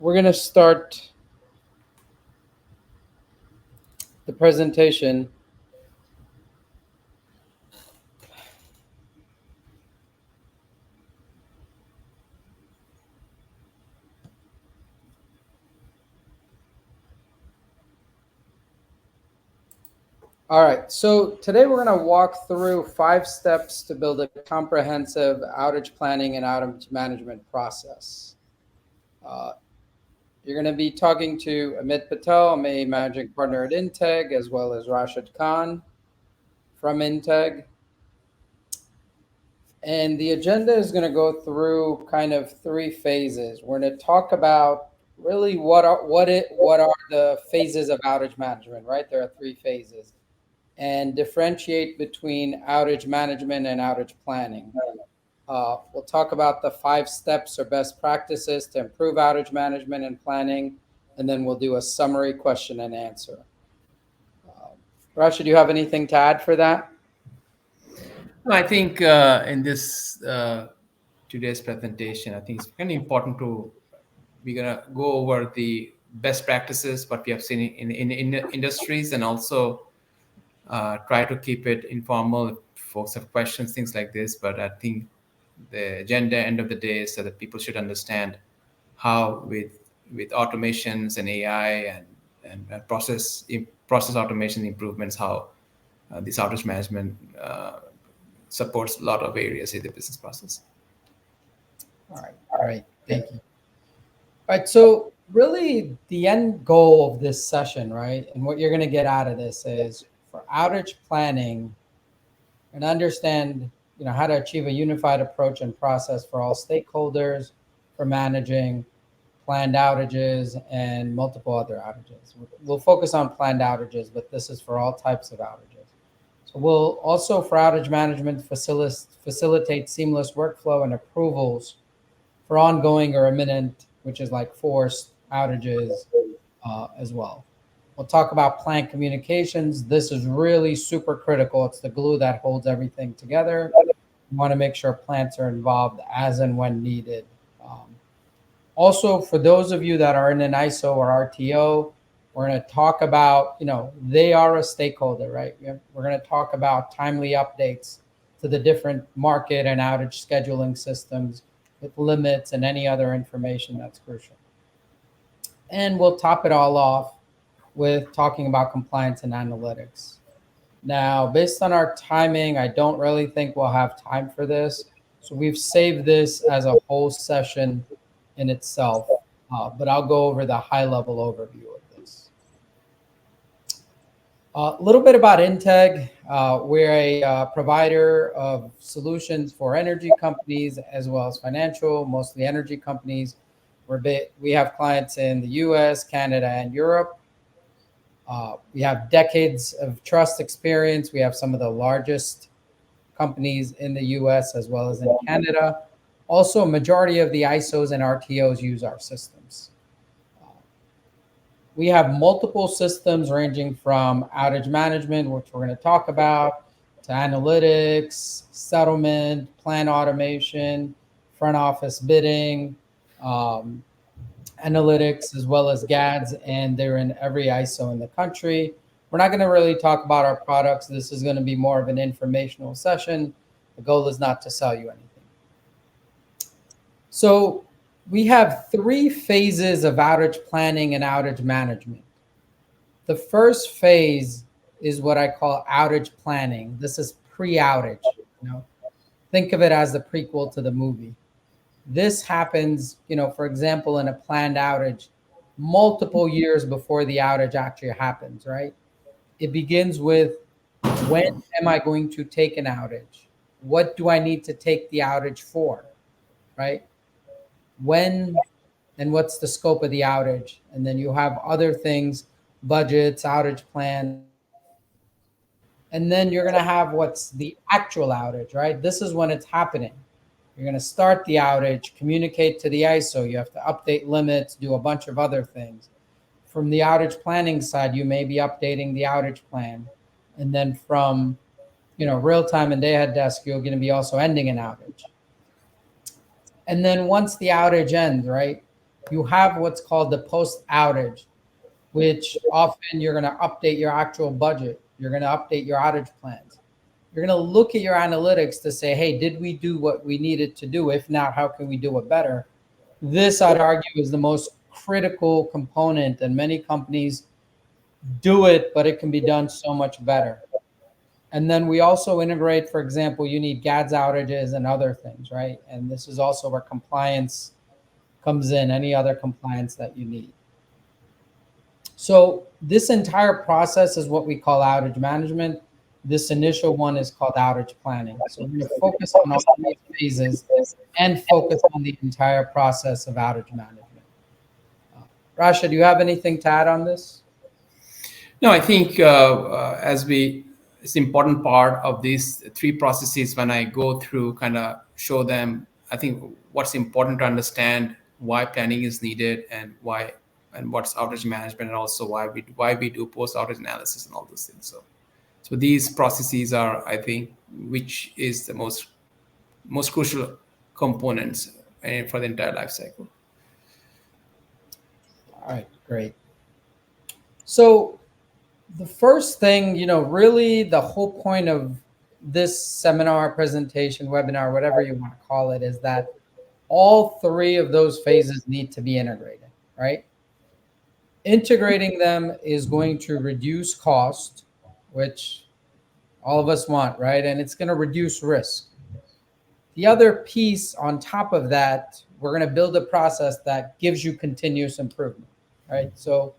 We're going to start the presentation. All right, so today we're going to walk through 5 steps to build a comprehensive outage planning and outage management process. You're going to be talking to Amit Patel. I'm a managing partner at Integ, as well as Rashed Khan from Integ. And the agenda is going to go through kind of 3 phases. We're going to talk about really what are the phases of outage management, right? There are 3 phases, and differentiate between outage management and outage planning. We'll talk about the 5 steps or best practices to improve outage management and planning, and then we'll do a summary question and answer. Rashed, do you have anything to add for that? I think in this today's presentation, I think it's kind of important we're gonna go over the best practices, what we have seen in industries, and also try to keep it informal. If folks have questions, things like this. But I think the agenda, end of the day, is so that people should understand how with automations and AI and process automation improvements, how this outage management supports a lot of areas in the business process. All right, thank you. All right, so really the end goal of this session, right, and what you're going to get out of this is for outage planning and understand, how to achieve a unified approach and process for all stakeholders for managing planned outages and multiple other outages. We'll focus on planned outages, but this is for all types of outages. So we'll also, for outage management, facilitate seamless workflow and approvals for ongoing or imminent, which is like forced outages as well. We'll talk about plant communications. This is really super critical. It's the glue that holds everything together. We want to make sure plants are involved as and when needed. Also, for those of you that are in an ISO or RTO, we're going to talk about, they are a stakeholder, right? We're going to talk about timely updates to the different market and outage scheduling systems with limits and any other information that's crucial. And we'll top it all off with talking about compliance and analytics. Now, based on our timing, I don't really think we'll have time for this. So we've saved this as a whole session in itself, but I'll go over the high-level overview of this. A little bit about Integ. We're a provider of solutions for energy companies as well as financial, mostly energy companies. We have clients in the US, Canada, and Europe. We have decades of trust experience. We have some of the largest companies in the US as well as in Canada. Also, a majority of the ISOs and RTOs use our systems. We have multiple systems ranging from outage management, which we're going to talk about, to analytics, settlement, plan automation, front office bidding, analytics, as well as GADs, and they're in every ISO in the country. We're not going to really talk about our products. This is going to be more of an informational session. The goal is not to sell you anything. So we have 3 phases of outage planning and outage management. The first phase is what I call outage planning. This is pre-outage. Think of it as the prequel to the movie. This happens, for example, in a planned outage, multiple years before the outage actually happens, right? It begins with, when am I going to take an outage? What do I need to take the outage for, right? When and what's the scope of the outage? And then you have other things, budgets, outage plan. And then you're going to have what's the actual outage, right? This is when it's happening. You're going to start the outage, communicate to the ISO. You have to update limits, do a bunch of other things. From the outage planning side, you may be updating the outage plan. And then from, real time and day ahead desk, you're going to be also ending an outage. And then once the outage ends, right, You have what's called the post outage, which often you're going to update your actual budget. You're going to update your outage plans. You're going to look at your analytics to say, hey, did we do what we needed to do? If not, how can we do it better? This, I'd argue, is the most critical component, and many companies do it, but it can be done so much better. And then we also integrate, for example, you need GADS outages and other things, right? And this is also where compliance comes in, any other compliance that you need. So this entire process is what we call outage management. This initial one is called outage planning. So we're going to focus on all three phases and focus on the entire process of outage management. Rashed, do you have anything to add on this? No, I think it's important part of these three processes. When I go through, kind of show them, I think what's important to understand why planning is needed and why, and what's outage management, and also why we do post outage analysis and all those things. So these processes are, I think, which is the most crucial components for the entire life cycle. All right, great. So the first thing, really the whole point of this seminar, presentation, webinar, whatever you want to call it, is that all three of those phases need to be integrated, right? Integrating them is going to reduce cost, which all of us want, right? And it's going to reduce risk. The other piece on top of that, we're going to build a process that gives you continuous improvement, right? So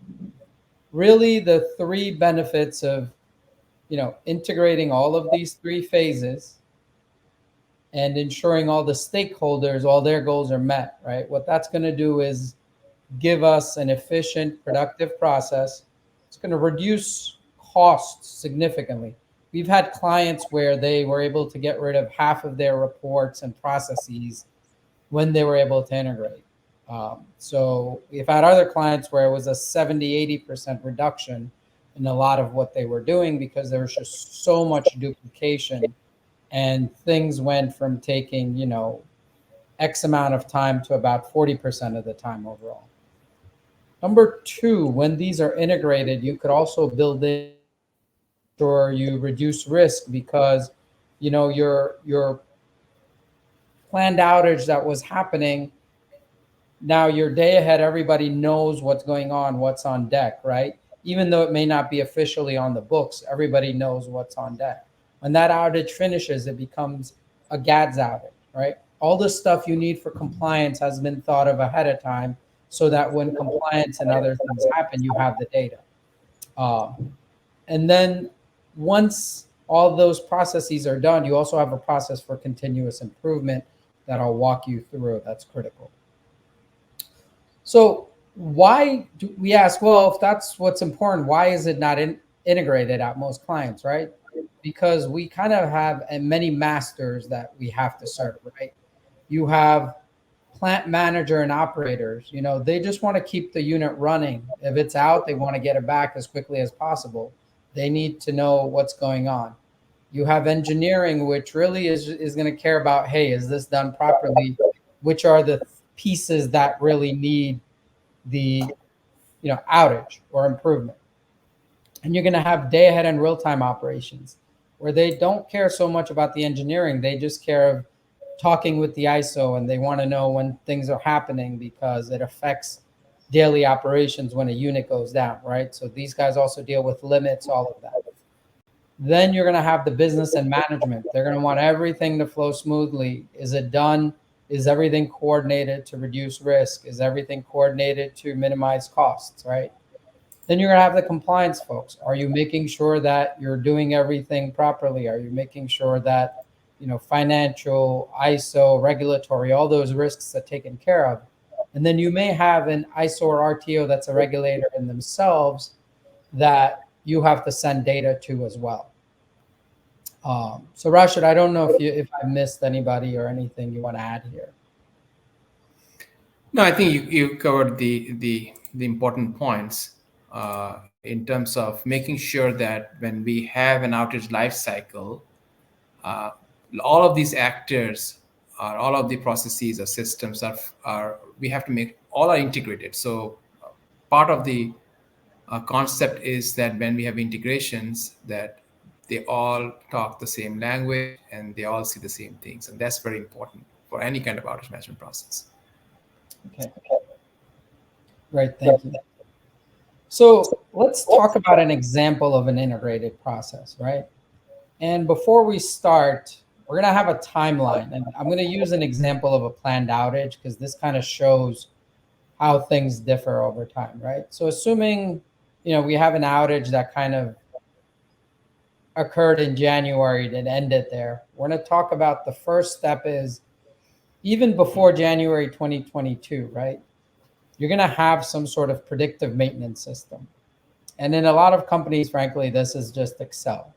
really the three benefits of, integrating all of these three phases and ensuring all the stakeholders, all their goals are met, right? What that's going to do is give us an efficient, productive process. It's going to reduce costs significantly. We've had clients where they were able to get rid of half of their reports and processes when they were able to integrate. So we've had other clients where it was a 70, 80% reduction in a lot of what they were doing because there was just so much duplication, and things went from taking, X amount of time to about 40% of the time overall. Number two, when these are integrated, you could also build in or you reduce risk because, your planned outage that was happening, now your day ahead, everybody knows what's going on, what's on deck, right? Even though it may not be officially on the books, everybody knows what's on deck. When that outage finishes, it becomes a GADS outage, right? All the stuff you need for compliance has been thought of ahead of time so that when compliance and other things happen, you have the data. And then once all those processes are done, you also have a process for continuous improvement that I'll walk you through. That's critical. So why do we ask, well, if that's what's important, why is it not integrated at most clients, right? Because we kind of have many masters that we have to serve, right? You have plant manager and operators, they just want to keep the unit running. If it's out, they want to get it back as quickly as possible. They need to know what's going on. You have engineering, which really is going to care about, hey, is this done properly? Which are the pieces that really need the outage or improvement? And you're going to have day ahead and real-time operations where they don't care so much about the engineering. They just care of talking with the ISO, and they want to know when things are happening because it affects daily operations when a unit goes down, right? So these guys also deal with limits, all of that. Then you're going to have the business and management. They're going to want everything to flow smoothly. Is it done? Is everything coordinated to reduce risk? Is everything coordinated to minimize costs, right? Then you're going to have the compliance folks. Are you making sure that you're doing everything properly? Are you making sure that, financial, ISO, regulatory, all those risks are taken care of? And then you may have an ISO or RTO that's a regulator in themselves that you have to send data to as well. So Rashed, I don't know if I missed anybody or anything you want to add here. No, I think you covered the important points in terms of making sure that when we have an outage life cycle, all of these actors, all of the processes or systems are we have to make all are integrated. So part of the concept is that when we have integrations, that they all talk the same language and they all see the same things, and that's very important for any kind of outage management process. Okay, great, thank you. So let's talk about an example of an integrated process, right? And before we start, we're going to have a timeline. And I'm going to use an example of a planned outage because this kind of shows how things differ over time, right? So assuming, we have an outage that kind of occurred in January that ended there, we're going to talk about the first step is even before January 2022, right? You're going to have some sort of predictive maintenance system. And in a lot of companies, frankly, this is just Excel.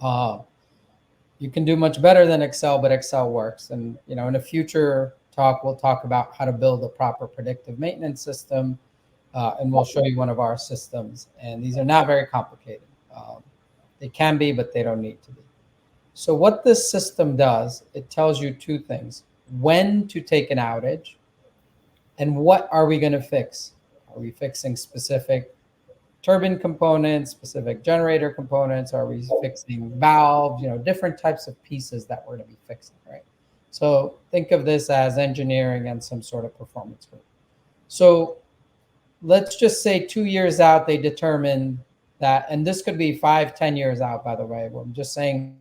You can do much better than Excel, but Excel works. And in a future talk, we'll talk about how to build a proper predictive maintenance system, and we'll show you one of our systems. And these are not very complicated. They can be, but they don't need to be. So what this system does, it tells you two things: when to take an outage, and what are we going to fix? Are we fixing specific turbine components, specific generator components? Are we fixing valves? Different types of pieces that we're going to be fixing, right? So think of this as engineering and some sort of performance group. So let's just say 2 years out, they determine that, and this could be 5, 10 years out, by the way. I'm just saying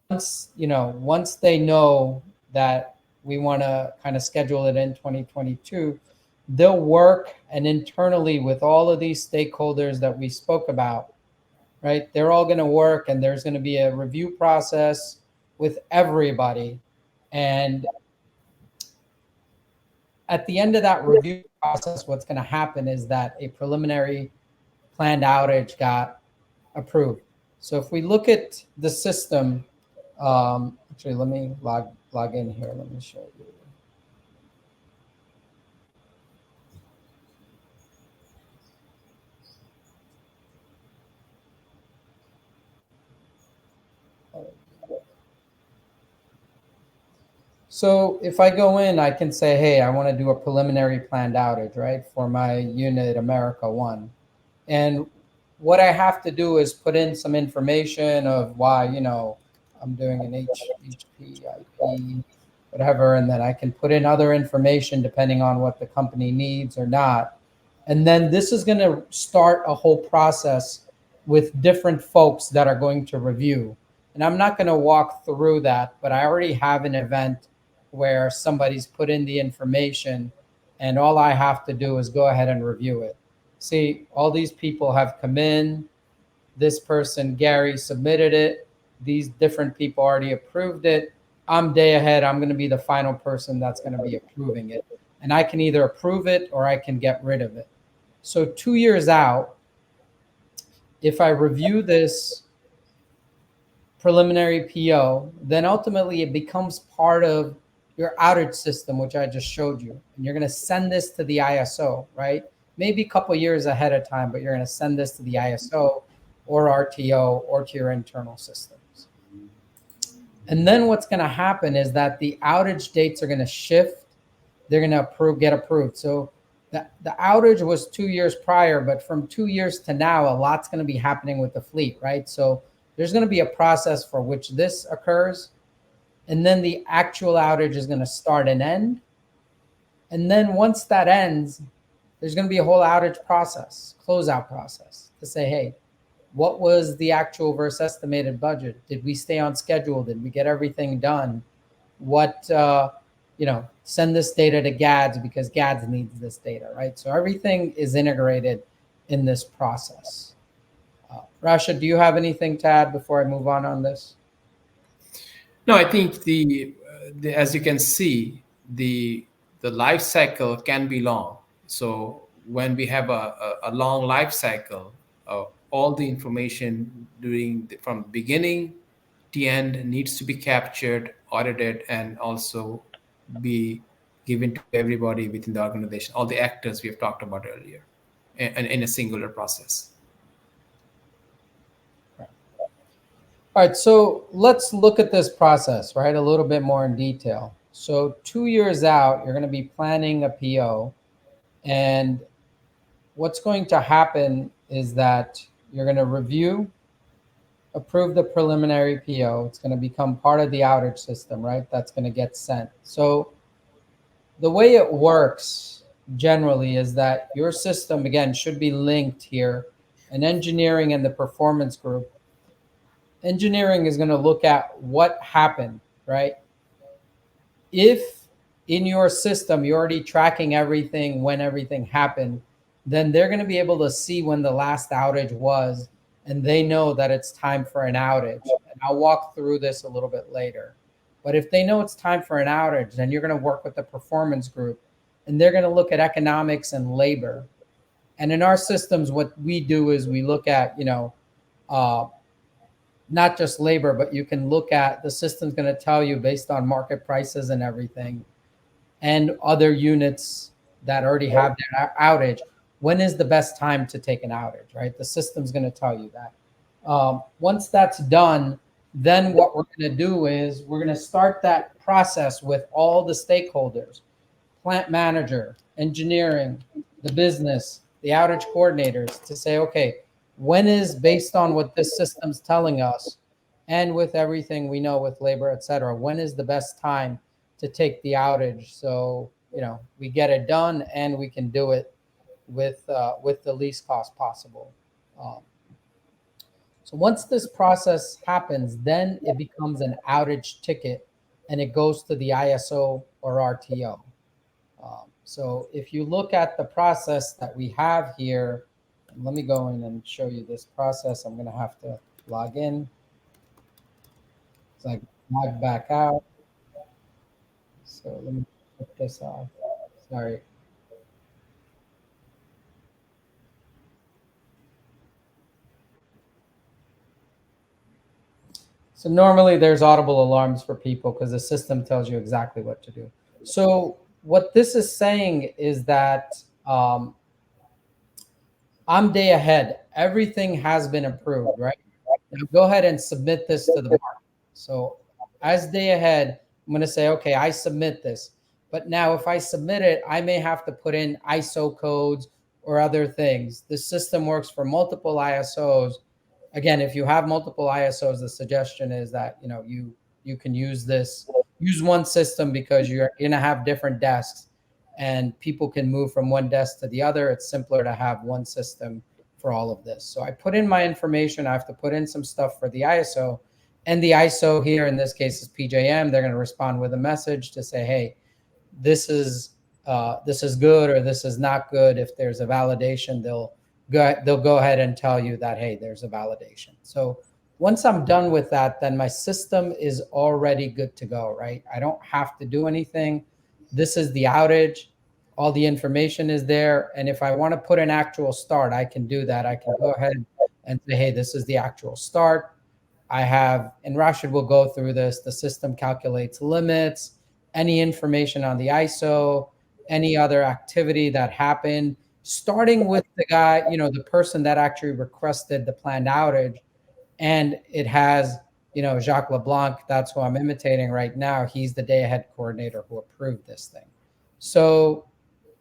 once they know that we want to kind of schedule it in 2022, they'll work and internally with all of these stakeholders that we spoke about, right? They're all going to work, and there's going to be a review process with everybody. And at the end of that review process, what's going to happen is that a preliminary planned outage got approved. So if we look at the system, actually, let me log in here. Let me show you. So if I go in, I can say, hey, I want to do a preliminary planned outage, right, for my unit America 1. And what I have to do is put in some information of why, I'm doing an HP, IP, whatever, and then I can put in other information depending on what the company needs or not. And then this is going to start a whole process with different folks that are going to review. And I'm not going to walk through that, but I already have an event where somebody's put in the information, and all I have to do is go ahead and review it. See, all these people have come in. This person, Gary, submitted it. These different people already approved it. I'm day ahead. I'm going to be the final person that's going to be approving it. And I can either approve it or I can get rid of it. So 2 years out, if I review this preliminary PO, then ultimately it becomes part of your outage system, which I just showed you. And you're going to send this to the ISO, right? Maybe a couple years ahead of time, but you're going to send this to the ISO or RTO or to your internal systems. And then what's going to happen is that the outage dates are going to shift. They're going to get approved. So the outage was 2 years prior, but from 2 years to now, a lot's going to be happening with the fleet, right? So there's going to be a process for which this occurs. And then the actual outage is going to start and end. And then once that ends, there's going to be a whole outage process, closeout process, to say, hey, what was the actual versus estimated budget? Did we stay on schedule? Did we get everything done? What, send this data to GADS because GADS needs this data, right? So everything is integrated in this process. Rashed, do you have anything to add before I move on this? No, I think the as you can see, the life cycle can be long. So when we have a long life cycle, all the information from beginning to end needs to be captured, audited, and also be given to everybody within the organization, all the actors we have talked about earlier, and in a singular process. All right, so let's look at this process, right, a little bit more in detail. So 2 years out, you're going to be planning a PO, and what's going to happen is that you're going to review, approve the preliminary PO. It's going to become part of the outage system, right? That's going to get sent. So the way it works generally is that your system, again, should be linked here. And engineering and the performance group, engineering is going to look at what happened, right? If in your system you're already tracking everything when everything happened, then they're going to be able to see when the last outage was, and they know that it's time for an outage. And I'll walk through this a little bit later. But if they know it's time for an outage, then you're going to work with the performance group, and they're going to look at economics and labor. And in our systems, what we do is we look at, uh, not just labor, but you can look at the system's going to tell you based on market prices and everything, and other units that already have their outage, when is the best time to take an outage, right? The system's going to tell you that. Once that's done, then what we're going to do is we're going to start that process with all the stakeholders, plant manager, engineering, the business, the outage coordinators, to say, okay, when is, based on what this system's telling us and with everything we know with labor, et cetera, when is the best time to take the outage? So, we get it done and we can do it with the least cost possible. Um, so once this process happens, then it becomes an outage ticket and it goes to the ISO or RTO. So if you look at the process that we have here, let me go in and show you this process. I'm going to have to log in. So I log back out. So let me put this off. Sorry. So normally there's audible alarms for people because the system tells you exactly what to do. So what this is saying is that I'm day ahead. Everything has been approved, right? Now go ahead and submit this to the market. So as day ahead, I'm going to say, okay, I submit this. But now if I submit it, I may have to put in ISO codes or other things. The system works for multiple ISOs. Again, if you have multiple ISOs, the suggestion is that you can use one system, because you're going to have different desks and people can move from one desk to the other. It's simpler to have one system for all of this. So I put in my information. I have to put in some stuff for the ISO, and the ISO here in this case is PJM. They're going to respond with a message to say, hey, this is good or this is not good. If there's a validation, they'll go ahead and tell you that, hey, there's a validation. So once I'm done with that, then my system is already good to go, right? I don't have to do anything. This is the outage. All the information is there. And if I want to put an actual start, I can do that. I can go ahead and say, hey, this is the actual start. I have, and Rashed will go through this, the system calculates limits, any information on the ISO, any other activity that happened, starting with the guy, the person that actually requested the planned outage. And it has, Jacques LeBlanc, that's who I'm imitating right now. He's the day ahead coordinator who approved this thing. So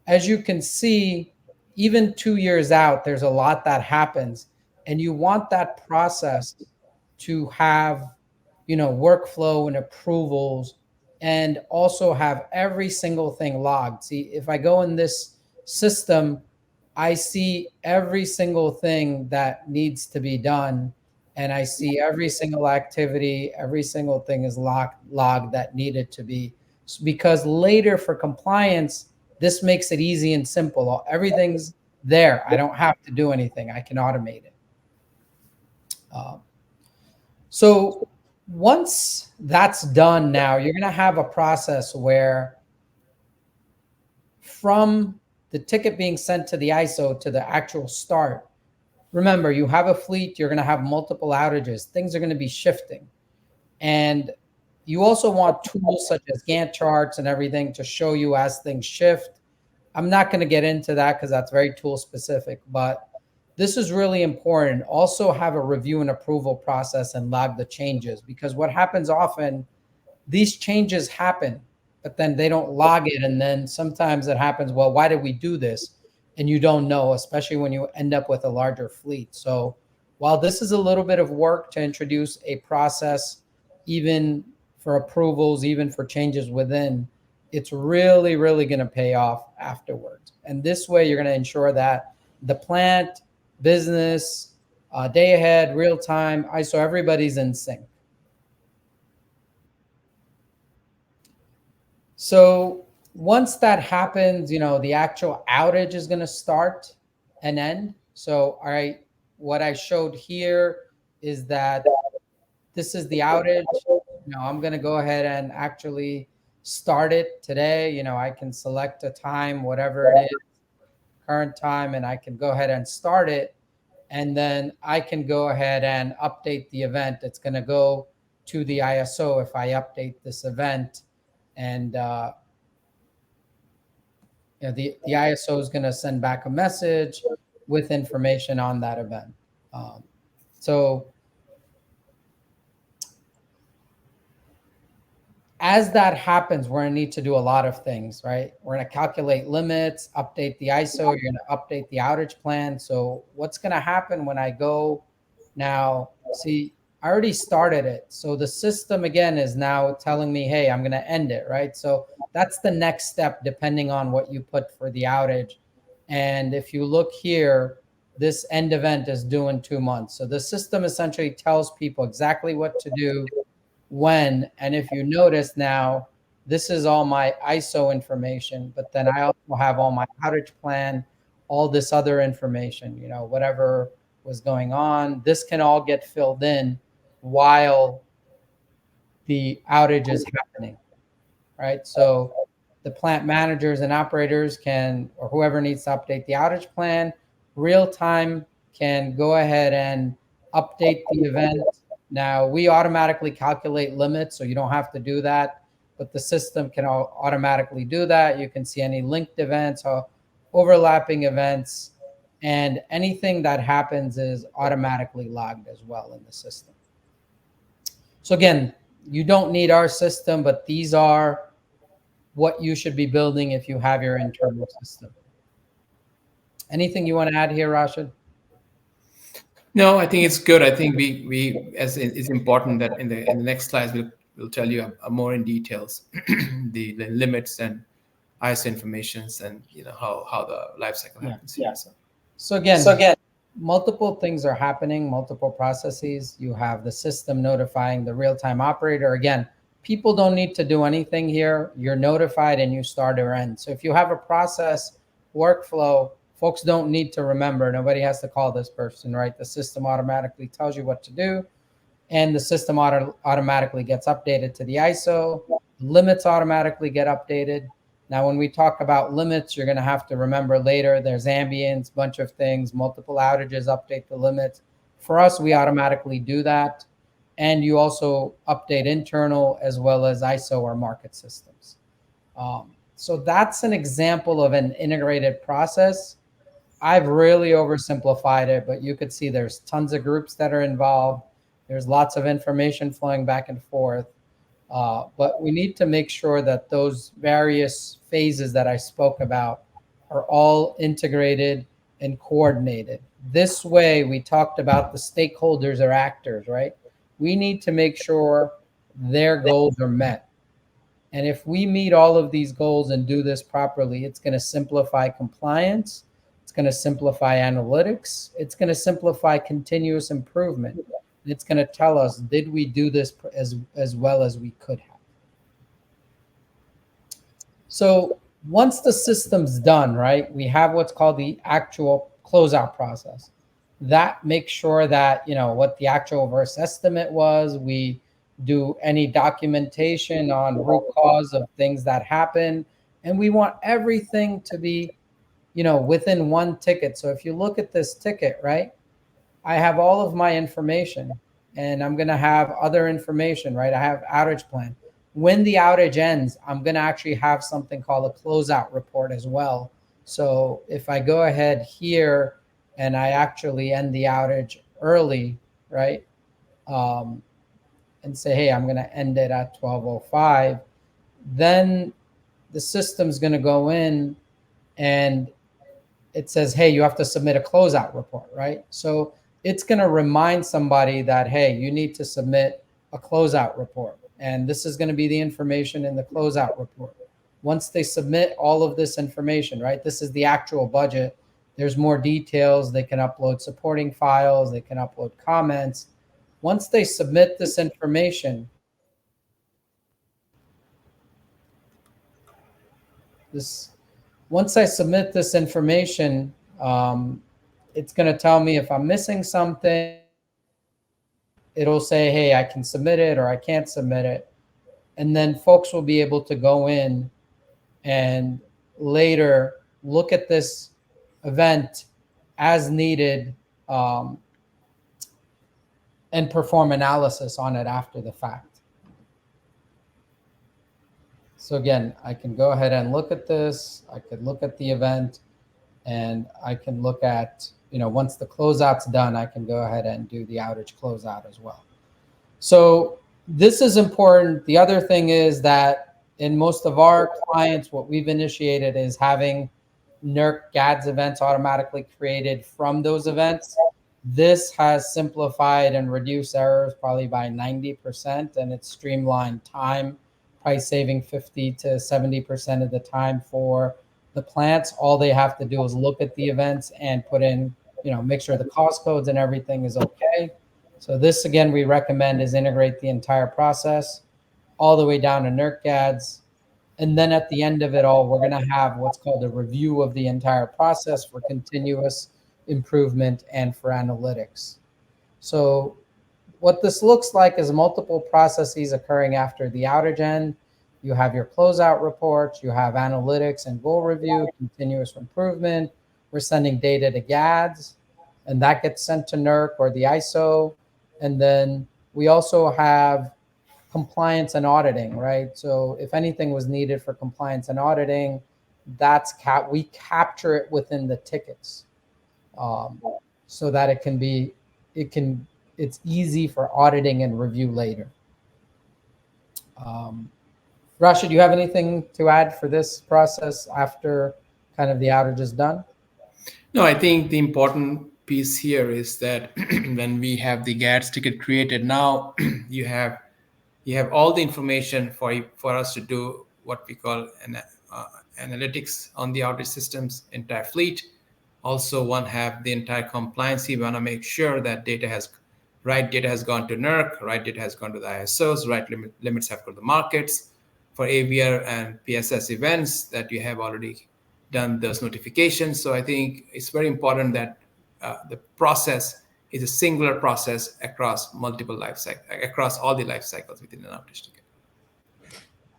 as you can see, even 2 years out, there's a lot that happens, and you want that process to have, workflow and approvals, and also have every single thing logged. See, if I go in this system, I see every single thing that needs to be done, and I see every single activity, every single thing is logged that needed to be, because later for compliance, this makes it easy and simple. Everything's there. I don't have to do anything. I can automate it. So once that's done, now you're going to have a process where from the ticket being sent to the ISO to the actual start, remember, you have a fleet, you're going to have multiple outages. Things are going to be shifting. And you also want tools such as Gantt charts and everything to show you as things shift. I'm not going to get into that because that's very tool specific, but this is really important. Also have a review and approval process and log the changes, because what happens often, these changes happen, but then they don't log it. And then sometimes it happens, well, why did we do this? And you don't know, especially when you end up with a larger fleet. So while this is a little bit of work to introduce a process, even for approvals, even for changes within, it's really, really going to pay off afterwards. And this way, you're going to ensure that the plant, business, day ahead, real time, ISO, everybody's in sync. So once that happens, the actual outage is going to start and end. So, all right, what I showed here is that this is the outage. I'm going to go ahead and actually start it today. I can select a time, whatever it is, current time, and I can go ahead and start it. And then I can go ahead and update the event. It's going to go to the ISO if I update this event. And the ISO is going to send back a message with information on that event. So as that happens, we're going to need to do a lot of things, right? We're going to calculate limits, update the ISO, you're going to update the outage plan. So what's going to happen when I go now? See, I already started it. So the system, again, is now telling me, hey, I'm going to end it, right? So that's the next step, depending on what you put for the outage. And if you look here, this end event is due in 2 months. So the system essentially tells people exactly what to do, when. And if you notice now, this is all my ISO information, but then I also have all my outage plan, all this other information, whatever was going on. This can all get filled in while the outage is happening, right? So the plant managers and operators can, or whoever needs to update the outage plan, real time can go ahead and update the event. Now, we automatically calculate limits, so you don't have to do that, but the system can automatically do that. You can see any linked events or overlapping events, and anything that happens is automatically logged as well in the system. So again, you don't need our system, but these are what you should be building if you have your internal system. Anything you want to add here, Rashed? No, I think it's good. I think we as it's important that in the next slides we'll tell you more in details the limits and ISO informations and how the life cycle happens. Yeah. So again, multiple things are happening, multiple processes. You have the system notifying the real-time operator. Again, people don't need to do anything here. You're notified and you start or end. So if you have a process workflow, folks don't need to remember. Nobody has to call this person, right? The system automatically tells you what to do, and the system automatically gets updated to the ISO. Limits automatically get updated. Now, when we talk about limits, you're going to have to remember later there's ambience, bunch of things, multiple outages update the limits. For us, we automatically do that. And you also update internal as well as ISO or market systems. So that's an example of an integrated process. I've really oversimplified it, but you could see there's tons of groups that are involved. There's lots of information flowing back and forth. But we need to make sure that those various phases that I spoke about are all integrated and coordinated. This way, we talked about the stakeholders or actors, right? We need to make sure their goals are met. And if we meet all of these goals and do this properly, it's going to simplify compliance. It's going to simplify analytics. It's going to simplify continuous improvement. It's going to tell us, did we do this as well as we could have? So once the system's done, right, we have what's called the actual closeout process. That makes sure that, what the actual reverse estimate was. We do any documentation on root cause of things that happen. And we want everything to be, within one ticket. So if you look at this ticket, right, I have all of my information, and I'm going to have other information, right? I have outage plan. When the outage ends, I'm going to actually have something called a closeout report as well. So if I go ahead here and I actually end the outage early, right? And say, hey, I'm going to end it at 12:05, then the system's going to go in and it says, hey, you have to submit a closeout report, right? So it's going to remind somebody that, hey, you need to submit a closeout report. And this is going to be the information in the closeout report. Once they submit all of this information, right, this is the actual budget. There's more details. They can upload supporting files. They can upload comments. Once they submit this information, once I submit this information, it's going to tell me if I'm missing something. It'll say, hey, I can submit it or I can't submit it. And then folks will be able to go in and later look at this event as needed, and perform analysis on it after the fact. So again, I can go ahead and look at this. I could look at the event, and I can look at, once the closeout's done, I can go ahead and do the outage closeout as well. So this is important. The other thing is that in most of our clients, what we've initiated is having NERC GADS events automatically created from those events. This has simplified and reduced errors probably by 90%, and it's streamlined time, price saving 50 to 70% of the time for the plants. All they have to do is look at the events and put in, make sure the cost codes and everything is okay. So this, again, we recommend is integrate the entire process all the way down to NERC GADS. And then at the end of it all, we're going to have what's called a review of the entire process for continuous improvement and for analytics. So what this looks like is multiple processes occurring after the outage end. You have your closeout reports, you have analytics and goal review, continuous improvement. We're sending data to GADS, and that gets sent to NERC or the ISO. And then we also have compliance and auditing, right? So if anything was needed for compliance and auditing, we capture it within the tickets, so that it's easy for auditing and review later. Rashed, do you have anything to add for this process after kind of the outage is done? No, I think the important piece here is that when we have the GADS ticket created, now you have all the information for us to do what we call analytics on the outage system's entire fleet. Also, have the entire compliance. We want to make sure that right data has gone to NERC, right data has gone to the ISOs, right limits have gone to the markets. For AVR and PSS events, that you have already done those notifications. So I think it's very important that the process is a singular process across multiple across all the life cycles within an outage ticket.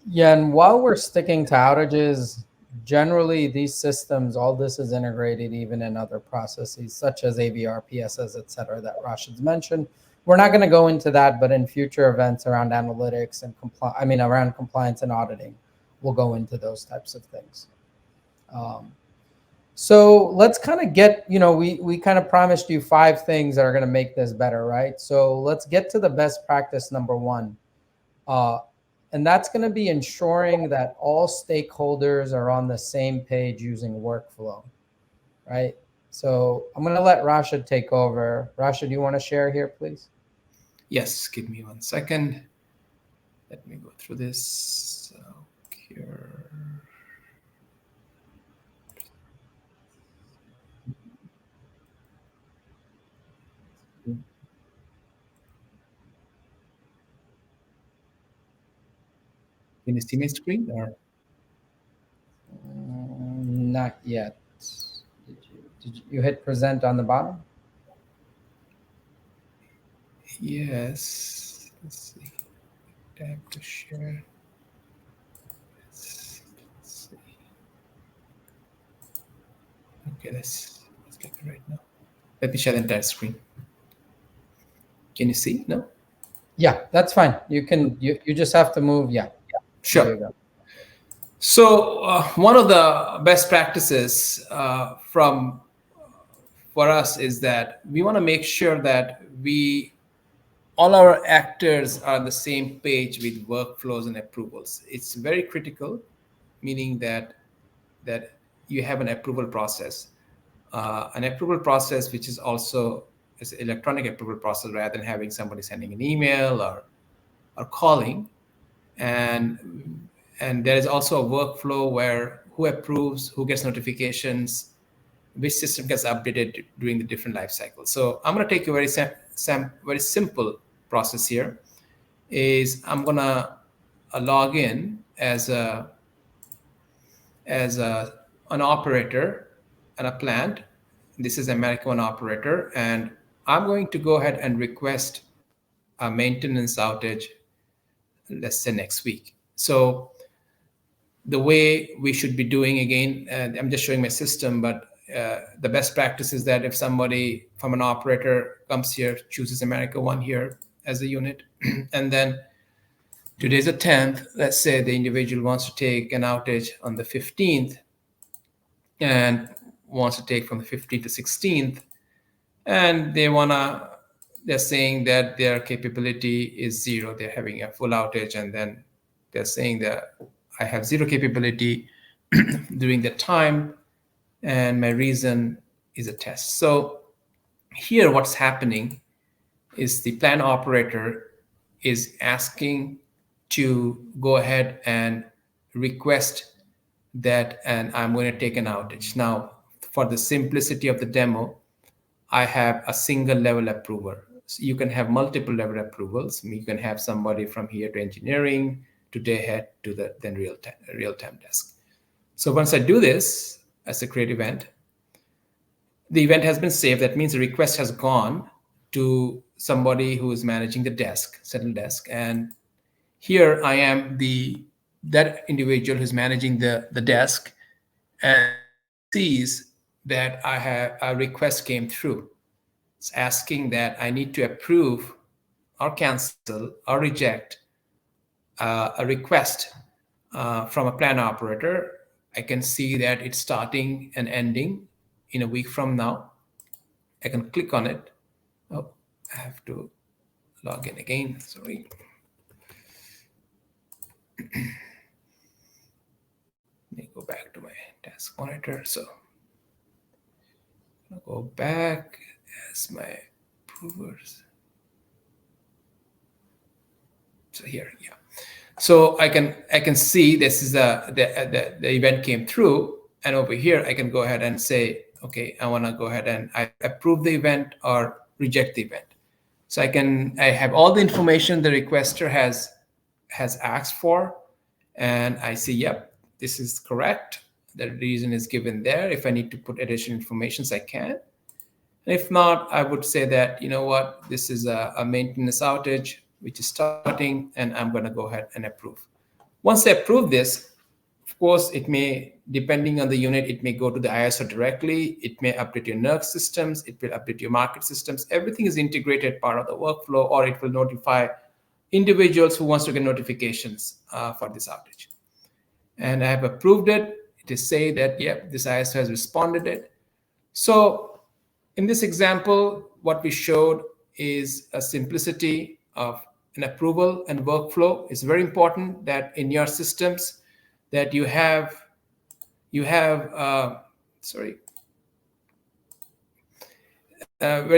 Yeah, and while we're sticking to outages, generally these systems, all this is integrated even in other processes such as AVR, PSS, et cetera, that Rashed's mentioned. We're not going to go into that, but in future events around analytics and around compliance and auditing, we'll go into those types of things. So let's kind of get, we kind of promised you 5 things that are going to make this better, right? So let's get to the best practice number 1. And that's going to be ensuring that all stakeholders are on the same page using workflow, right? So I'm going to let Rashed take over. Rashed, do you want to share here, please? Yes, give me 1 second. Let me go through this. So here. Can you see my screen or? Not yet. Did you hit present on the bottom? Yes. Let's see. Tab to share. Let's see. Okay, let's get it right now. Let me share the entire screen. Can you see? No? Yeah, that's fine. You can. You just have to move. Yeah. Sure. So one of the best practices for for us is that we want to make sure that all our actors are on the same page with workflows and approvals. It's very critical, meaning that you have an approval process which is also is an electronic approval process rather than having somebody sending an email or calling. And there is also a workflow where who approves, who gets notifications, which system gets updated during the different life cycles. So I'm going to take a very simple process here. Is I'm going to log in as an operator and a plant. This is America One operator, and I'm going to go ahead and request a maintenance outage, let's say next week. So the way we should be doing, again, I'm just showing my system, but the best practice is that if somebody from an operator comes here, chooses America One here as a unit, and then today's the 10th, let's say the individual wants to take an outage on the 15th and wants to take from the 15th to 16th, and they're saying that their capability is 0. They're having a full outage, and then they're saying that I have 0 capability during that time, and my reason is a test. So here what's happening is the plan operator is asking to go ahead and request that, and I'm going to take an outage. Now, for the simplicity of the demo, I have a single level approver. So you can have multiple level approvals. You can have somebody from here to engineering, to day head, to the then real-time desk. So once I do this as a create event, the event has been saved. That means the request has gone to somebody who is managing the desk, central desk. And here I am that individual who's managing the desk, and sees that I have a request came through. It's asking that I need to approve or cancel or reject a request from a plan operator. I can see that it's starting and ending in a week from now. I can click on it. Oh, I have to log in again. Sorry. Let me go back to my task monitor. So I'll go back as my approvers. So here, yeah. So I can see this is the event came through, and over here I can go ahead and say, okay, I want to go ahead and I approve the event or reject the event. So I have all the information the requester has asked for, and I see, yep, this is correct. The reason is given there. If I need to put additional information, I can. And if not, I would say that, you know what, this is a maintenance outage, which is starting, and I'm going to go ahead and approve. Once I approve this, of course, it may, depending on the unit, it may go to the ISO directly. It may update your NERC systems. It will update your market systems. Everything is integrated part of the workflow, or it will notify individuals who wants to get notifications for this outage. And I have approved it. It is say that, yep, this ISO has responded it. So in this example, what we showed is a simplicity of an approval and workflow. It's very important that in your systems that you have very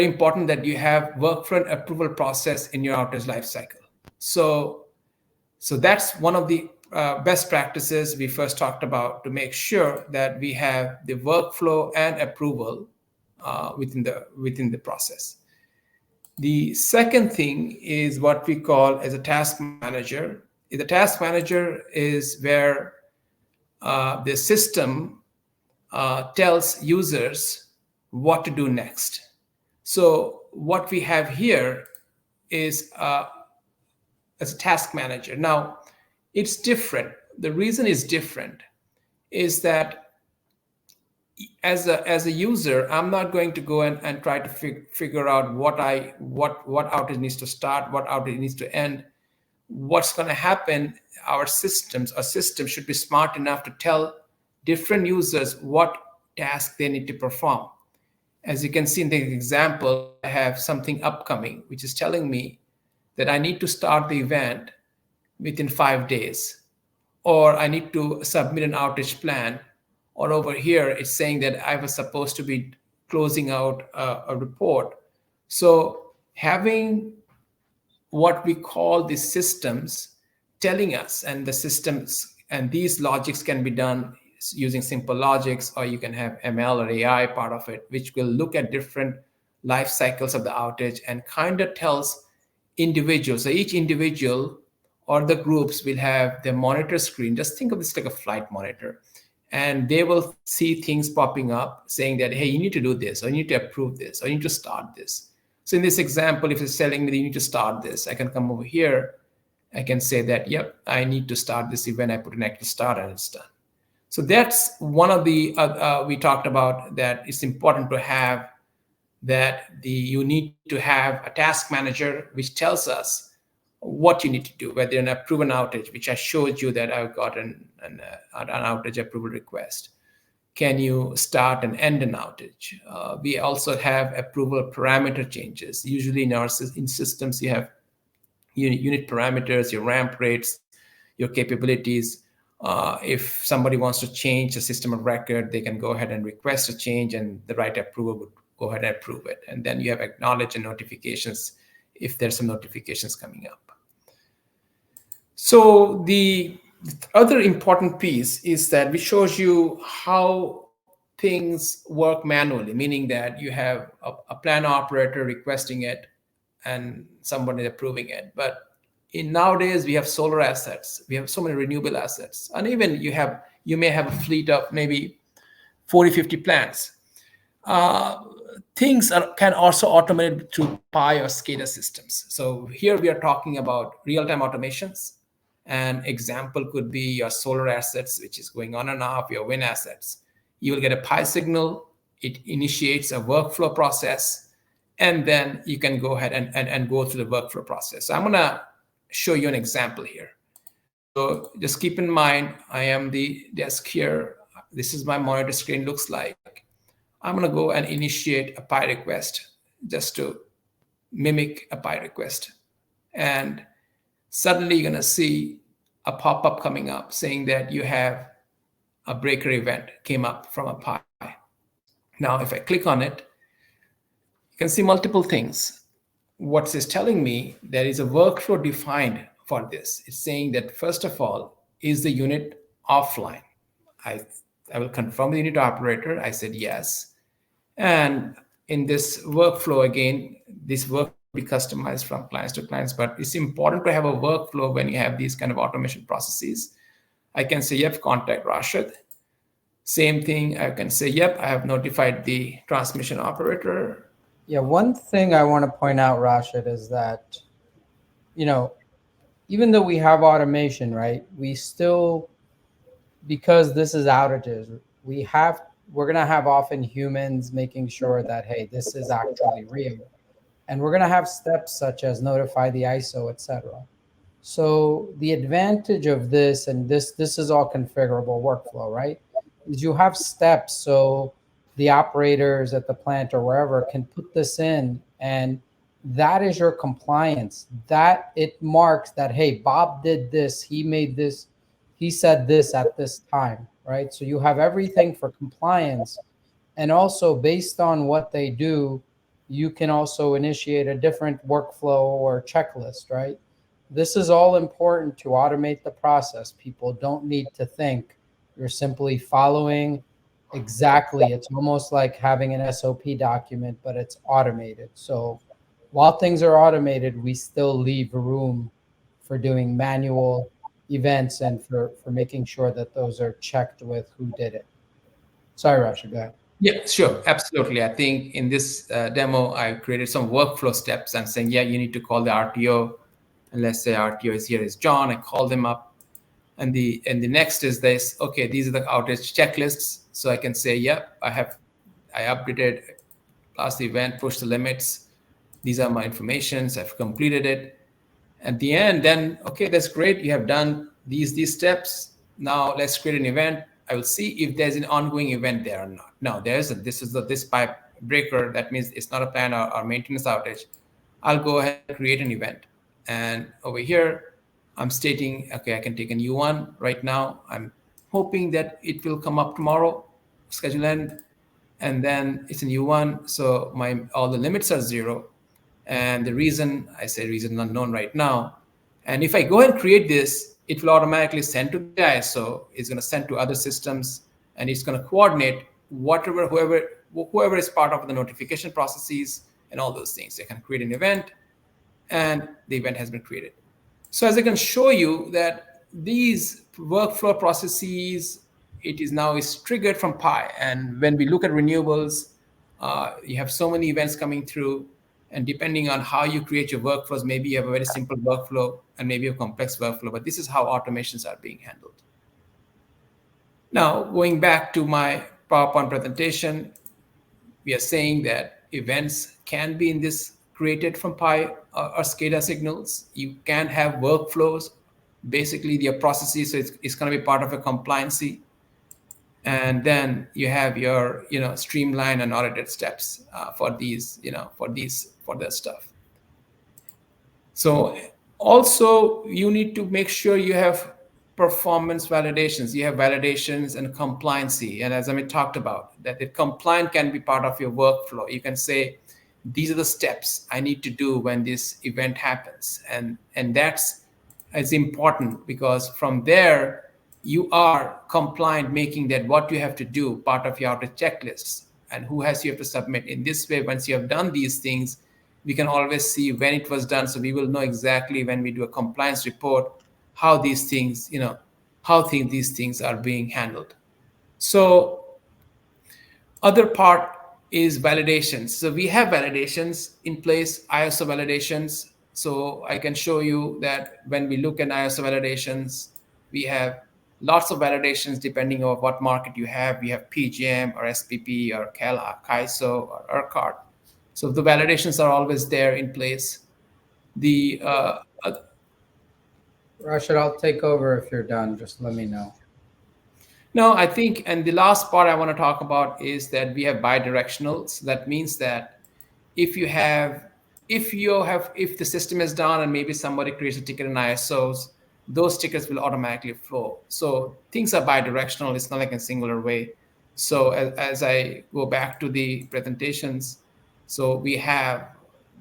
important that you have workflow and approval process in your outage lifecycle. So that's one of the best practices we first talked about, to make sure that we have the workflow and approval within the process. The second thing is what we call as a task manager. The task manager is where the system tells users what to do next. So what we have here is as a task manager. Now, it's different. The reason is different is that as a user, I'm not going to go and try to figure out what outage needs to start, what outage needs to end. What's going to happen, our system should be smart enough to tell different users what task they need to perform. As you can see in the example, I have something upcoming, which is telling me that I need to start the event within 5 days, or I need to submit an outage plan, or over here it's saying that I was supposed to be closing out a report. So having what we call the systems telling us, and the systems and these logics can be done using simple logics, or you can have ML or AI part of it, which will look at different life cycles of the outage and kind of tells individuals. So each individual or the groups will have their monitor screen. Just think of this like a flight monitor. And they will see things popping up saying that, hey, you need to do this, or you need to approve this, or you need to start this. So in this example, if it's telling me that you need to start this, I can come over here. I can say that, yep, I need to start this event. I put an active start and it's done. So that's one of the, we talked about that it's important to have that you need to have a task manager which tells us what you need to do, whether an approve an outage, which I showed you that I've got an outage approval request. Can you start and end an outage? We also have approval parameter changes. Usually in our systems, you have unit parameters, your ramp rates, your capabilities. If somebody wants to change a system of record, they can go ahead and request a change, and the right approval would go ahead and approve it. And then you have acknowledge and notifications if there's some notifications coming up. So the other important piece is that we shows you how things work manually, meaning that you have a plan operator requesting it and somebody approving it. But nowadays we have solar assets, we have so many renewable assets, and even you may have a fleet of maybe 40, 50 plants. Things can also automate through Pi or SCADA systems. So here we are talking about real-time automations. An example could be your solar assets, which is going on and off, your wind assets. You will get a Pi signal, it initiates a workflow process, and then you can go ahead and go through the workflow process. So I'm gonna show you an example here. So just keep in mind, I am the desk here. This is my monitor screen looks like. I'm gonna go and initiate a Pi request just to mimic a Pi request. And suddenly you're gonna see a pop-up coming up saying that you have a breaker event came up from a Pi. Now, if I click on it, you can see multiple things. What it's telling me, there is a workflow defined for this. It's saying that, first of all, is the unit offline? I will confirm the unit operator. I said yes. And in this workflow, again, this work will be customized from clients to clients, but it's important to have a workflow when you have these kind of automation processes. I can say, yep, contact Rashed. Same thing, I can say, yep, I have notified the transmission operator. Yeah, one thing I want to point out, Rashed, is that, even though we have automation, right, we still, because this is outages, we're going to have often humans making sure that, hey, this is actually real. And we're going to have steps such as notify the ISO, etc. So the advantage of this, and this is all configurable workflow, right, is you have steps so the operators at the plant or wherever can put this in, and that is your compliance. That it marks that, hey, Bob did this, he made this, he said this at this time, right? So you have everything for compliance. And also based on what they do, you can also initiate a different workflow or checklist, right? This is all important to automate the process. People don't need to think. You're simply following exactly. It's almost like having an SOP document, but it's automated. So while things are automated, we still leave room for doing manual events and for making sure that those are checked with who did it. Sorry, Rashed, go ahead. Yeah, sure, absolutely. I think in this demo, I created some workflow steps. I'm saying, yeah, you need to call the RTO. And let's say RTO is here is John. I call them up. And the next is this, okay, these are the outage checklists. So I can say, yep, I updated last event, push the limits. These are my informations. I've completed it. At the end, then, okay, that's great. You have done these steps. Now let's create an event. I will see if there's an ongoing event there or not. No, this Pi breaker, that means it's not a plan or maintenance outage, I'll go ahead and create an event. And over here, I'm stating, okay, I can take a new one right now. I'm hoping that it will come up tomorrow, schedule end, and then it's a new one. So all the limits are 0. And the reason, I say reason unknown right now. And if I go and create this, it will automatically send to the ISO. It's going to send to other systems, and it's going to coordinate whoever is part of the notification processes and all those things. They can create an event, and the event has been created. So as I can show you that these workflow processes, it is triggered from Pi. And when we look at renewables, you have so many events coming through, and depending on how you create your workflows, maybe you have a very simple workflow and maybe a complex workflow, but this is how automations are being handled. Now, going back to my PowerPoint presentation, we are saying that events can be in this created from Pi or SCADA signals. You can have workflows, basically your processes, so it's going to be part of a compliancy. And then you have your, streamline and audited steps for the stuff. So also you need to make sure you have performance validations. You have validations and compliancy. And as Amit talked about, that the compliant can be part of your workflow. You can say, these are the steps I need to do when this event happens. And that's as important, because from there, you are compliant, making that what you have to do part of your outage checklists, and you have to submit. In this way, once you have done these things, we can always see when it was done. So we will know exactly when we do a compliance report, how these things, these things are being handled. So other part is validations. So we have validations in place, ISO validations. So I can show you that when we look at ISO validations, we have lots of validations depending on what market you have. We have PGM or SPP or CAISO or ERCOT. So the validations are always there in place. Rashed, I'll take over if you're done. Just let me know. No, I think, and the last part I want to talk about is that we have bidirectional. So that means that if the system is down and maybe somebody creates a ticket in ISOs, those tickets will automatically flow. So things are bidirectional. It's not like a singular way. So as I go back to the presentations, so we have,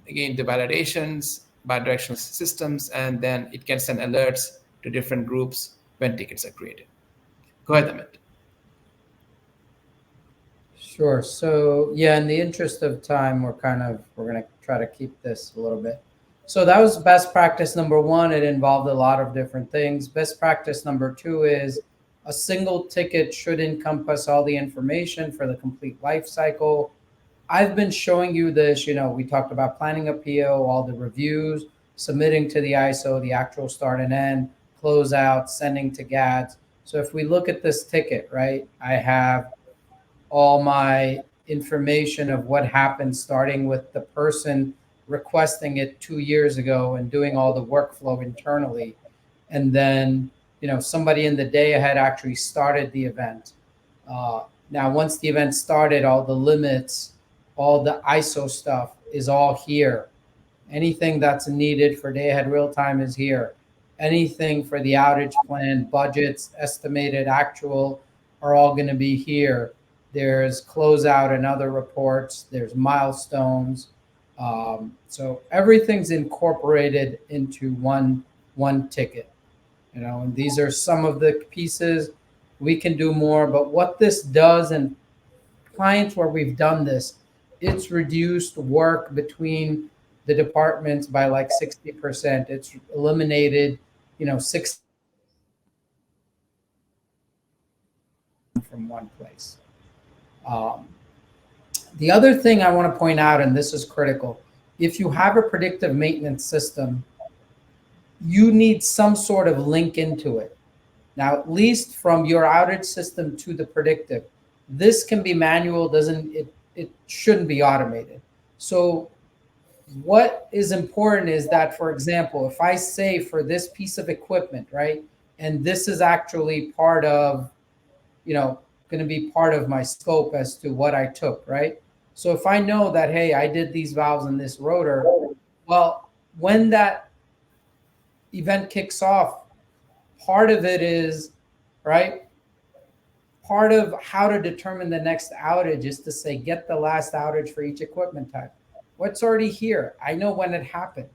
again, the validations, bidirectional systems, and then it can send alerts to different groups when tickets are created. Go ahead, Amit. Sure. So yeah, in the interest of time, we're going to try to keep this a little bit. So that was best practice number 1. It involved a lot of different things. Best practice number 2 is a single ticket should encompass all the information for the complete life cycle. I've been showing you this, we talked about planning a PO, all the reviews, submitting to the ISO, the actual start and end, closeout, sending to GADS. So if we look at this ticket, right, I have all my information of what happened, starting with the person requesting it 2 years ago and doing all the workflow internally. And then, somebody in the day ahead actually started the event. Now, once the event started, all the limits, all the ISO stuff is all here. Anything that's needed for day ahead real time is here. Anything for the outage plan, budgets, estimated, actual are all going to be here. There's closeout and other reports. There's milestones. So everything's incorporated into one ticket. And these are some of the pieces. We can do more, but what this does, and clients where we've done this, it's reduced work between the departments by like 60%. It's eliminated, 6 from one place. The other thing I want to point out, and this is critical, if you have a predictive maintenance system, you need some sort of link into it. Now, at least from your outage system to the predictive, this can be manual, it shouldn't be automated. So what is important is that, for example, if I say for this piece of equipment, right, and this is actually part of, going to be part of my scope as to what I took, right? So if I know that, hey, I did these valves in this rotor, well, when that event kicks off, part of it is, right? Part of how to determine the next outage is to say, get the last outage for each equipment type. What's already here? I know when it happened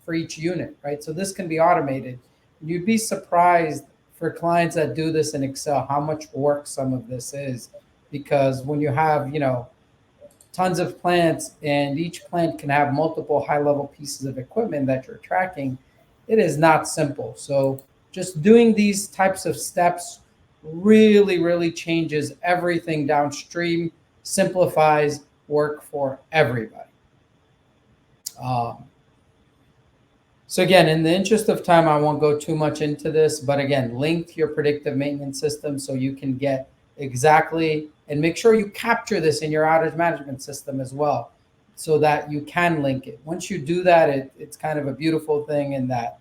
for each unit, right? So this can be automated. You'd be surprised for clients that do this in Excel how much work some of this is, because when you have, tons of plants and each plant can have multiple high level pieces of equipment that you're tracking, it is not simple. So just doing these types of steps really changes everything downstream, simplifies work for everybody. Um, so again, in the interest of time, I won't go too much into this, but again, link your predictive maintenance system so you can get exactly, and make sure you capture this in your outage management system as well, so that you can link it. Once you do that, it's kind of a beautiful thing in that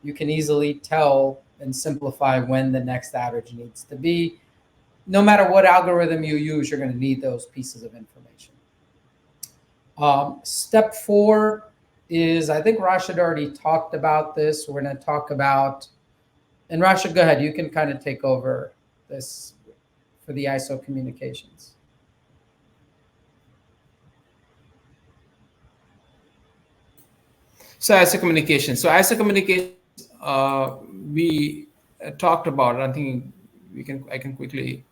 you can easily tell and simplify when the next outage needs to be. No matter what algorithm you use, you're going to need those pieces of information. Step 4 is, I think Rashed already talked about this. We're going to talk about, and Rashed, go ahead. You can kind of take over this for the ISO communications. So ISO communication. We talked about. I think I can quickly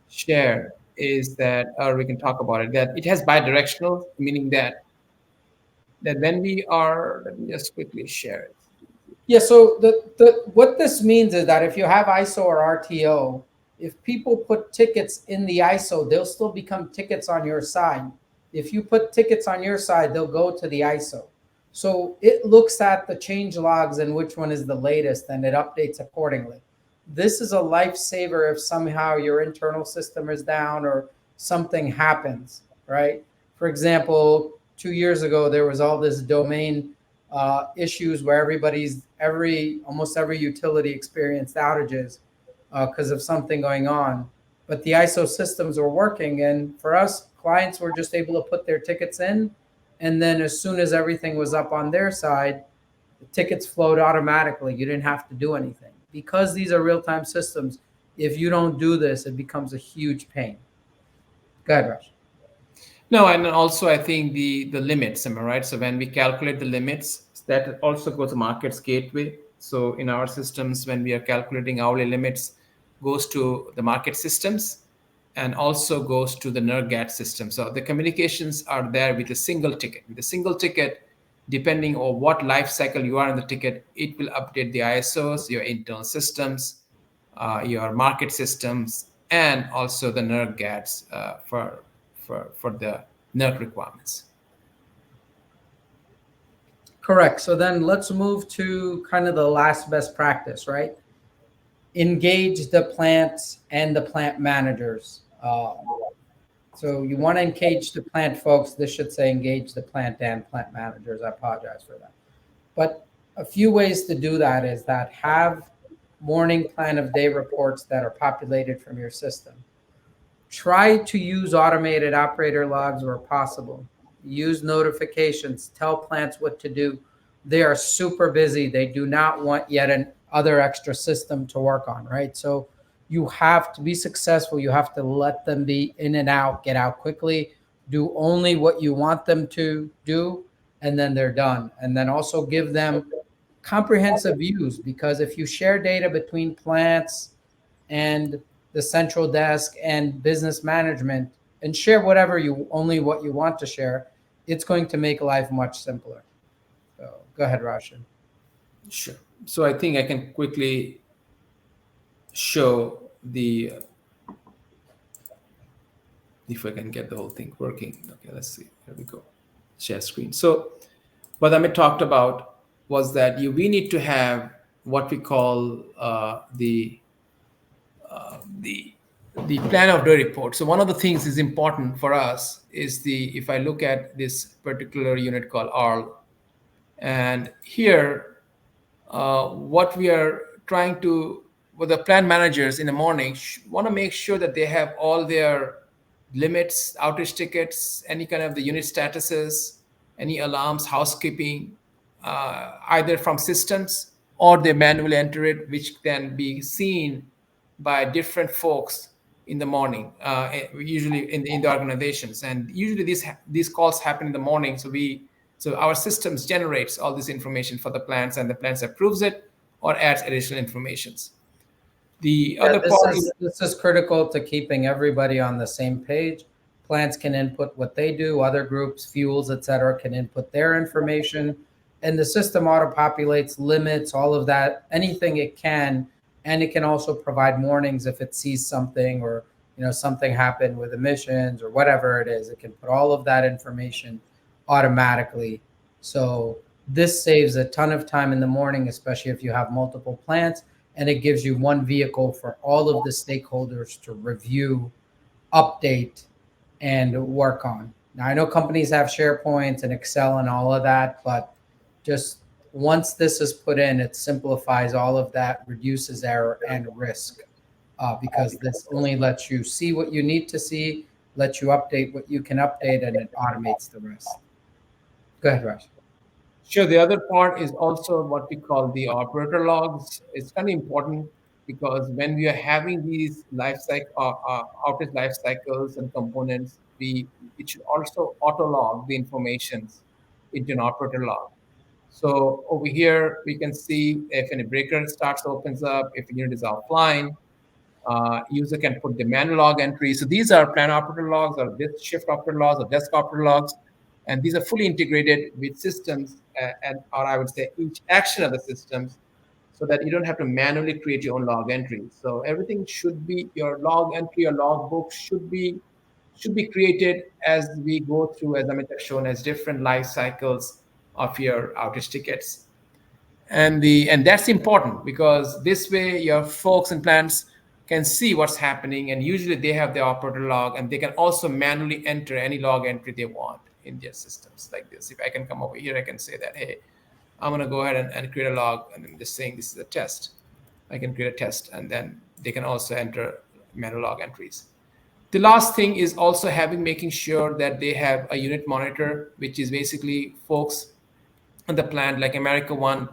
share is that, or we can talk about it, that it has bidirectional, meaning that when we are, let me just quickly share it. Yeah, so the what this means is that if you have ISO or RTO, if people put tickets in the ISO, they'll still become tickets on your side. If you put tickets on your side, they'll go to the ISO. So it looks at the change logs and which one is the latest, and it updates accordingly. This is a lifesaver if somehow your internal system is down or something happens, right? For example, 2 years ago, there was all this domain issues where almost every utility experienced outages because of something going on. But the ISO systems were working, and for us, clients were just able to put their tickets in, and then as soon as everything was up on their side, the tickets flowed automatically. You didn't have to do anything. Because these are real-time systems, if you don't do this, it becomes a huge pain. Go ahead, Raj. No, and also I think the limits, am I right? So when we calculate the limits, that also goes to markets gateway. So in our systems, when we are calculating hourly limits, goes to the market systems and also goes to the NERGAT system. So the communications are there with a single ticket. With a single ticket, depending on what life cycle you are in the ticket, it will update the ISOs, your internal systems, your market systems, and also the NERGATs for the NERC requirements. Correct. So then let's move to kind of the last best practice, right? Engage the plants and the plant managers. So you want to engage the plant folks. This should say engage the plant and plant managers. I apologize for that. But a few ways to do that is that have morning plan of day reports that are populated from your system. Try to use automated operator logs where possible. Use notifications. Tell plants what to do. They are super busy. They do not want yet another extra system to work on, right? So you have to be successful. You have to let them be in and out, get out quickly, do only what you want them to do, and then they're done. And then also give them comprehensive views, because if you share data between plants and the central desk and business management and share only what you want to share, it's going to make life much simpler. So go ahead, Rashed. Sure. So I think I can quickly show if I can get the whole thing working. Okay, let's see. Here we go. Share screen. So what Amit talked about was that we need to have what we call the plan of day report. So one of the things is important for us is if I look at this particular unit called ARL, and here what we are trying to, with the plant managers in the morning, want to make sure that they have all their limits, outage tickets, any kind of the unit statuses, any alarms, housekeeping, either from systems or they manually enter it, which can be seen by different folks in the morning, usually in the organizations. And usually these calls happen in the morning. So our systems generates all this information for the plants, and the plants approves it or adds additional informations. The Yeah, other part is this is critical to keeping everybody on the same page. Plants can input what they do, other groups, fuels, et cetera, can input their information, and the system auto populates limits, all of that, anything it can, and it can also provide warnings if it sees something or something happened with emissions or whatever it is. It can put all of that information automatically. So this saves a ton of time in the morning, especially if you have multiple plants, and it gives you one vehicle for all of the stakeholders to review, update, and work on. Now, I know companies have SharePoint and Excel and all of that, but just once this is put in, it simplifies all of that, reduces error and risk, because this only lets you see what you need to see, lets you update what you can update, and it automates the rest. Go ahead, Raj. sure. The other part is also what we call the operator logs. It's kind of important because when we are having these life cycle outage life cycles and components, we it should also auto log the informations into an operator log. So over here we can see if any breaker starts opens up, if a unit is offline, user can put the manual log entry. So these are plan operator logs or disk shift operator logs or desk operator logs. And these are fully integrated with systems or I would say each action of the systems so that you don't have to manually create your own log entry. So everything should be your log entry, your log book should be created as we go through, as Amit has shown, as different life cycles of your outage tickets. And that's important because this way your folks and plants can see what's happening, and usually they have the operator log and they can also manually enter any log entry they want in their systems like this. If I can come over here, I can say that, hey, I'm going to go ahead and create a log, and I'm just saying this is a test. I can create a test, and then they can also enter manual log entries. The last thing is also making sure that they have a unit monitor, which is basically folks on the plant like America One,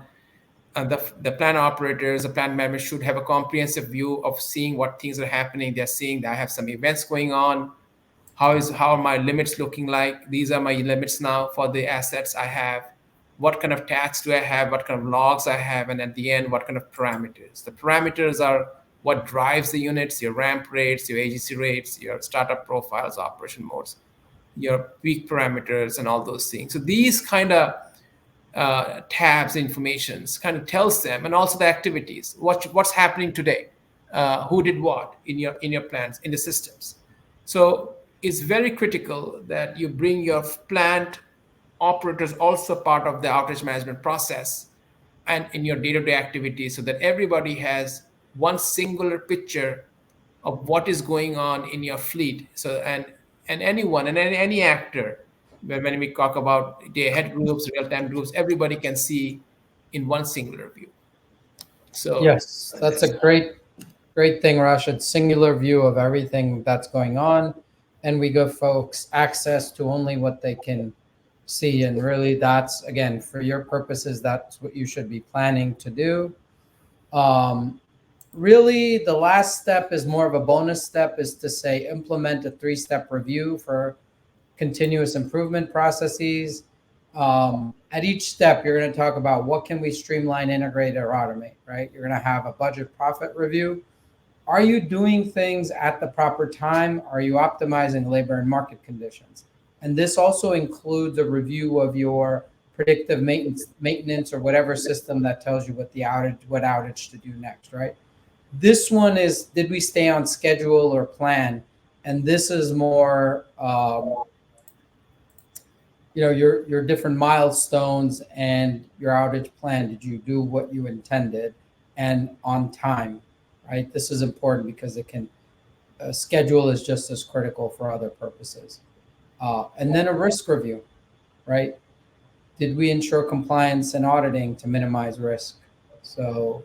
the plant operators, the plant members should have a comprehensive view of seeing what things are happening. They're seeing that I have some events going on. How are my limits looking like? These are my limits now for the assets I have. What kind of tasks do I have? What kind of logs I have? And at the end, what kind of parameters? The parameters are what drives the units, your ramp rates, your AGC rates, your startup profiles, operation modes, your peak parameters, and all those things. So these kind of tabs informations kind of tells them, and also the activities, what's happening today, who did what in your plans, in the systems. So it's very critical that you bring your plant operators also part of the outage management process and in your day-to-day activities, so that everybody has one singular picture of what is going on in your fleet. So and anyone and any actor, when we talk about day ahead groups, real-time groups, everybody can see in one singular view. So Yes, that's a great thing, Rashed. Singular view of everything that's going on, and we give folks access to only what they can see. And really, that's again for your purposes. That's what you should be planning to do. Um, Really, the last step is more of a bonus step. Is to say implement a 3-step review for continuous improvement processes. At each step, you're going to talk about what can we streamline, integrate, or automate, right? You're going to have a budget profit review. Are you doing things at the proper time? Are you optimizing labor and market conditions? And this also includes a review of your predictive maintenance or whatever system that tells you what outage to do next, right? This one is, did we stay on schedule or plan? And this is more your different milestones and your outage plan. Did you do what you intended and on time, right? This is important because it can schedule is just as critical for other purposes. And then a risk review, right? Did we ensure compliance and auditing to minimize risk? So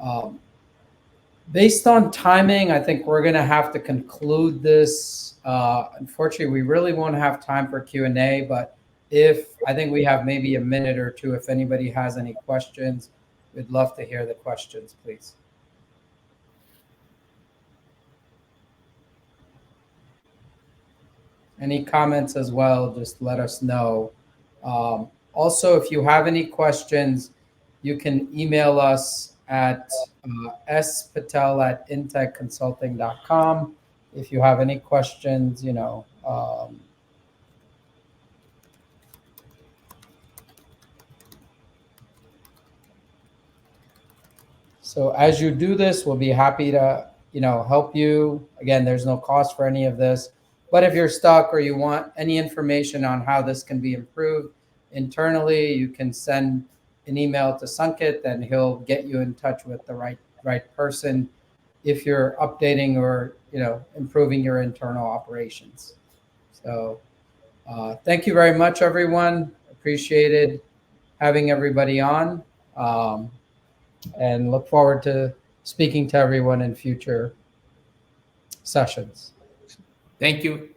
um, Based on timing, I think we're going to have to conclude this. Unfortunately, we really won't have time for Q&A, but I think we have maybe a minute or two, if anybody has any questions, we'd love to hear the questions, please. Any comments as well, just let us know. Also, if you have any questions, you can email us at spatel@integconsulting.com. If you have any questions, so as you do this, we'll be happy to, help you. Again, there's no cost for any of this, but if you're stuck or you want any information on how this can be improved internally, you can send an email to Sankit and he'll get you in touch with the right person if you're updating or, improving your internal operations. So thank you very much, everyone. Appreciated having everybody on. And look forward to speaking to everyone in future sessions. Thank you.